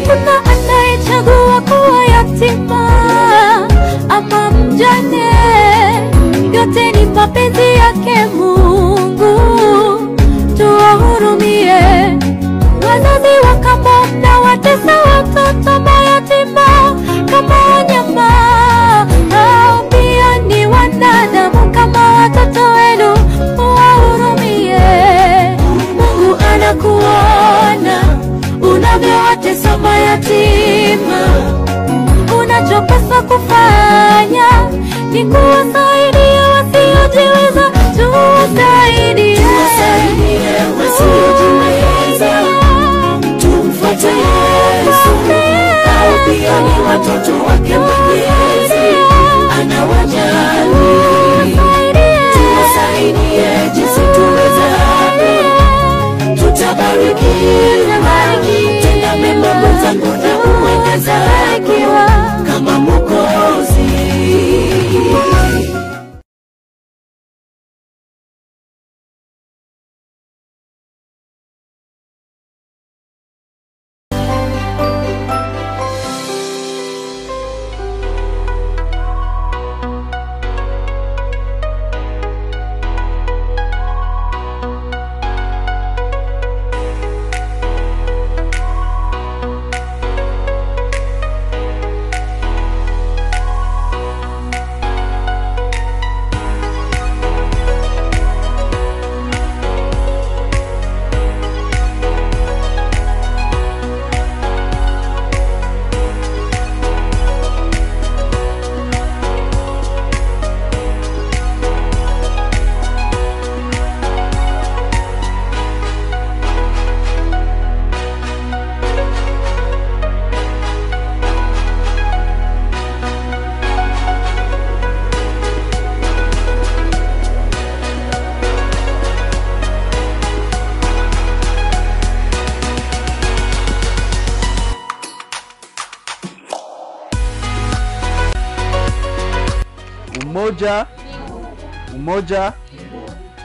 Hakuna anayechagua kuwa yatima ama mjane, yote ni mapenzi yake Mungu. Tuwahurumie wazazi wa kambo na watesa watoto mayatima kama wanyama. Hao pia ni wanadamu kama watoto wenu, wahurumie. Mungu anakuona unavyowatesa mayatima. Unachopaswa kufanya ni kuwasaidia wasiojiweza. Tuwasaidie wasiojiweza, tumfuate Yesu. Hao pia ni watoto wake Mwenyezi, anawajali. Tuwasaidie jinsi tuwezavyo, tutabarikiwa. Tenda mema mwenzangu na uweza kama Mwokozi.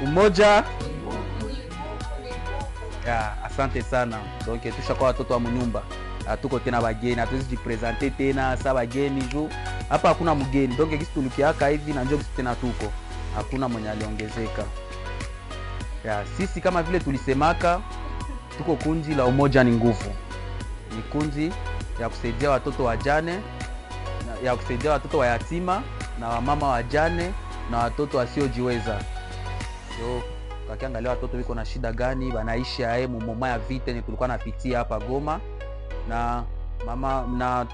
Umoja. Ya, asante sana. Donc tushakuwa watoto wa mnyumba. Hatuko tena bageni, hatuwezi jipresente tena sa bageni juu hapa hakuna mgeni. Donc kisi tulikiaka hivi na njoo kisi tena tuko. Hakuna mwenye aliongezeka. Ya, sisi kama vile tulisemaka tuko kundi la Umoja ni Nguvu. Ni kundi ya kusaidia watoto wajane, ya kusaidia watoto wa yatima na wamama wajane na watoto wasiojiweza. So kakiangalia watoto wiko na shida gani, banaishi ae mumoma ya vita ni tulikuwa napitia hapa Goma, na mama na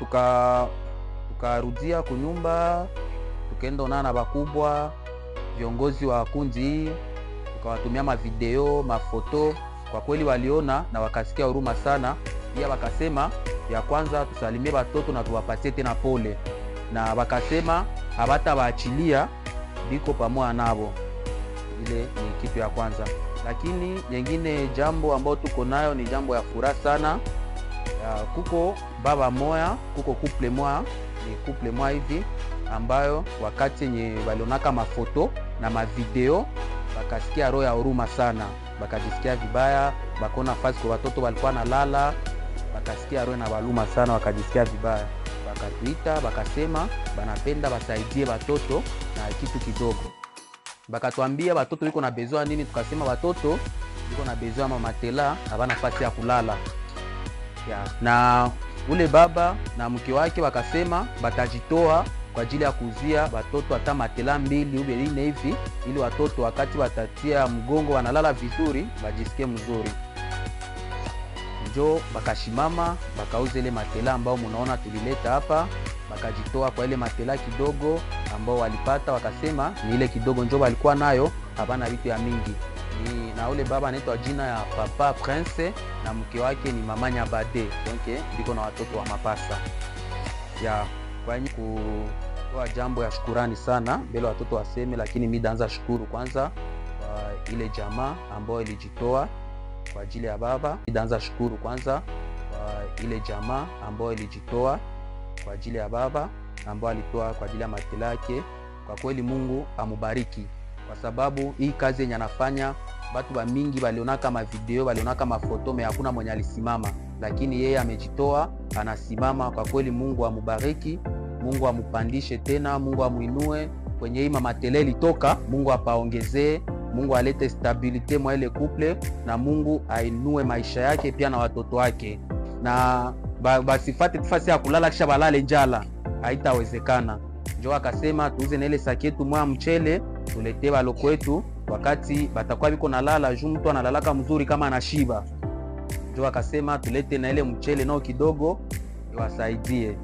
tukarudia kunyumba, tukaenda onana na bakubwa viongozi wa kundi, tukawatumia mavideo, mafoto. Kwa kweli waliona na wakasikia huruma sana. Pia wakasema ya kwanza tusalimie watoto na tuwapatie tena pole, na wakasema habata waachilia biko pamoja nabo. Ile ni kitu ya kwanza. Lakini nyingine jambo ambao tuko nayo ni jambo ya furaha sana. Kuko baba moya, kuko couple moya, ni couple moya hivi ambayo wakati yenye walionaka mafoto na mavideo bakasikia roho ya huruma sana, bakajisikia vibaya, bakona fasi kwa watoto walikuwa nalala, bakasikia roho na baluma sana, wakajisikia vibaya. Bakatuita bakasema banapenda basaidie watoto na kitu kidogo. Bakatuambia watoto wiko na besoin nini, tukasema watoto wiko na besoin ya matela, habana nafasi ya kulala. Ya, na ule baba na mke wake wakasema batajitoa kwa ajili ya kuuzia watoto hata matela 2 au 4 hivi, ili watoto wakati watatia mgongo wanalala vizuri bajisikie mzuri. Njo bakashimama bakauza ile matela ambao mnaona tulileta hapa, bakajitoa kwa ile matela kidogo ambao walipata, wakasema ni ile kidogo njo walikuwa nayo, hapana vitu ya mingi. Ni na ule baba anaitwa jina ya Papa Prince na mke wake ni Mama Nyabade. Donc biko na watoto wa mapasa. Ya kwa kwa jambo ya shukurani sana mbele watoto waseme, lakini mimi daanza shukuru kwanza kwa ile jamaa ambao ilijitoa kwa ajili ya baba. Daanza shukuru kwanza kwa ile jamaa ambao ilijitoa kwa ajili ya baba, ambao alitoa kwa ajili ya matela yake. Kwa kweli Mungu amubariki, kwa sababu hii kazi yenye anafanya Batu ba mingi baliona kama video, baliona kama foto, me hakuna mwenye alisimama, lakini yeye amejitoa, anasimama. Kwa kweli Mungu amubariki, Mungu amupandishe tena, Mungu amuinue kwenye hii mama tele ilitoka. Mungu apaongezee, Mungu alete stabilite mwa ile couple, na Mungu ainue maisha yake pia na watoto wake, na basifate tufasi ya kulala kisha balale njala, haitawezekana. Njoo akasema tuuze na ile saki yetu mwa mchele tulete balo kwetu, wakati batakuwa biko nalala, juu mtu analalaka mzuri kama anashiba. Njoo akasema tulete na ile mchele nao kidogo iwasaidie.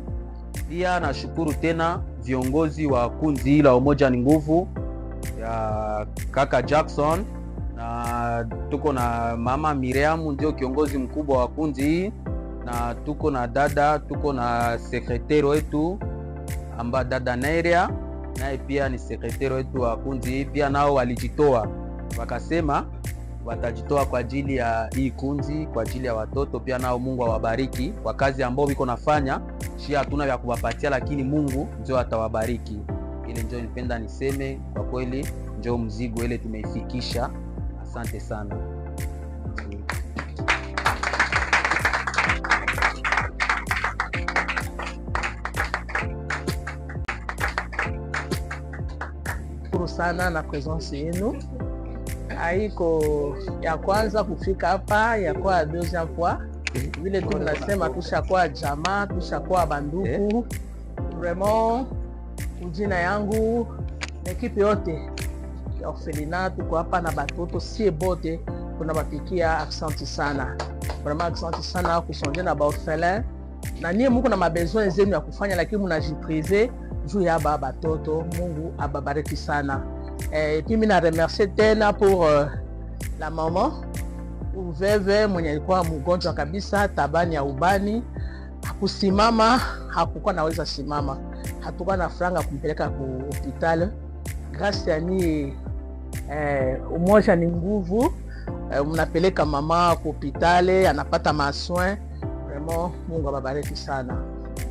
Pia nashukuru tena viongozi wa kundi la Umoja ni Nguvu ya kaka Jackson, na tuko na mama Miriam ndio kiongozi mkubwa wa kundi hii, na tuko na dada, tuko na sekretari wetu amba dada Neria, naye pia ni sekretari wetu wa kundi hii. Pia nao walijitoa, wakasema watajitoa kwa ajili ya hii kundi, kwa ajili ya watoto. Pia nao Mungu awabariki kwa kazi ambao biko nafanya. Shia hatuna vya kuwapatia, lakini Mungu ndio atawabariki. Ile ndio nipenda niseme, kwa kweli ndio mzigo ile tumeifikisha. Asante sana. Shukuru sana na presence yenu. Haiko ya kwanza kufika hapa, ya kwa deuxième fois. Vile tu tunasema tushakuwa jamaa, tushakuwa banduku. Vraiment ujina yangu na ekipe yote ya orphelinat tuko hapa na batoto sie bote tunabapikia. Asante sana. Vraiment asante sana kusonja na ba orphelin. Na nie muko na mabesoin zenu ya kufanya, lakini mnajiprize juu ya batoto. Mungu ababariki sana. Et puis mina remercier tena pour la maman uveve mwenye alikuwa mgonjwa kabisa, tabani ya ubani, hakusimama, hakukuwa naweza simama, hatukuwa na franga kumpeleka ku hospitali. Grâce ya ni Umoja ni Nguvu, mnapeleka mama ku hospitali, anapata masoin. Vraiment Mungu ababariki sana,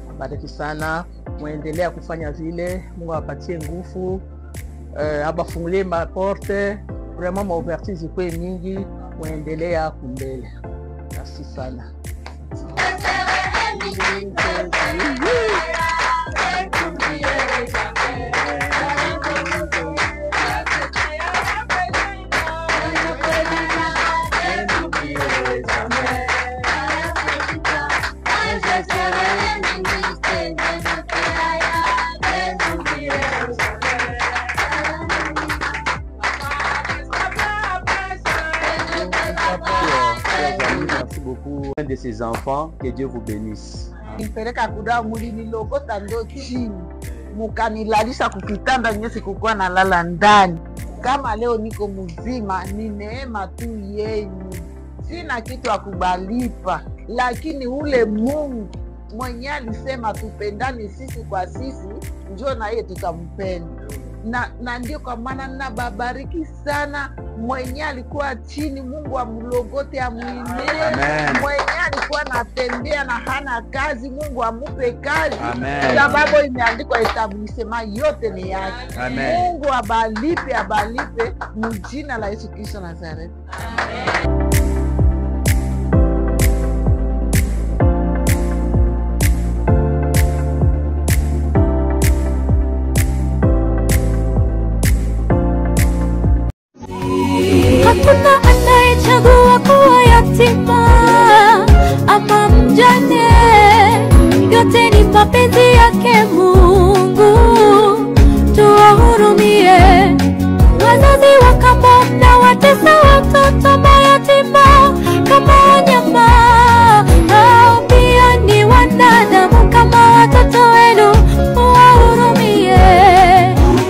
ababariki sana. Muendelea kufanya vile, Mungu apatie nguvu, abafungulie maporte. Vraiment maouverture zikuwe mingi, muendelea kumbele. Merci sana. De ses enfants, que Dieu vous bénisse. Nipeleka kuda mulini logota ndo chini, mukanilalisha kukitanda nyesi kukuwa na lala ndani. Kama leo niko mzima ni neema tu yenu, sina kitu ya kubalipa, lakini ule Mungu mwenye alisema tupendane sisi kwa sisi, njoo na yeye tutampenda. Na ndio kwa maana nababariki sana. Mwenye alikuwa chini, Mungu amlogote, amuinue. Mwenye alikuwa natembea na hana kazi, Mungu amupe kazi. Sababu imeandikwa etablissement yote ni yake. Mungu abalipe, abalipe mjina la Yesu Kristo Nazareti. Amen. Hakuna anayechagua kuwa yatima ama mjane, yote ni mapenzi yake Mungu. Tuwahurumie wazazi wa kambo na watesa watoto mayatima kama wanyama, hao pia ni wanadamu kama watoto wenu. Tuwahurumie,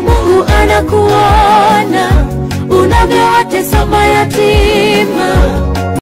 Mungu anakuona unavyowatesa mayatima.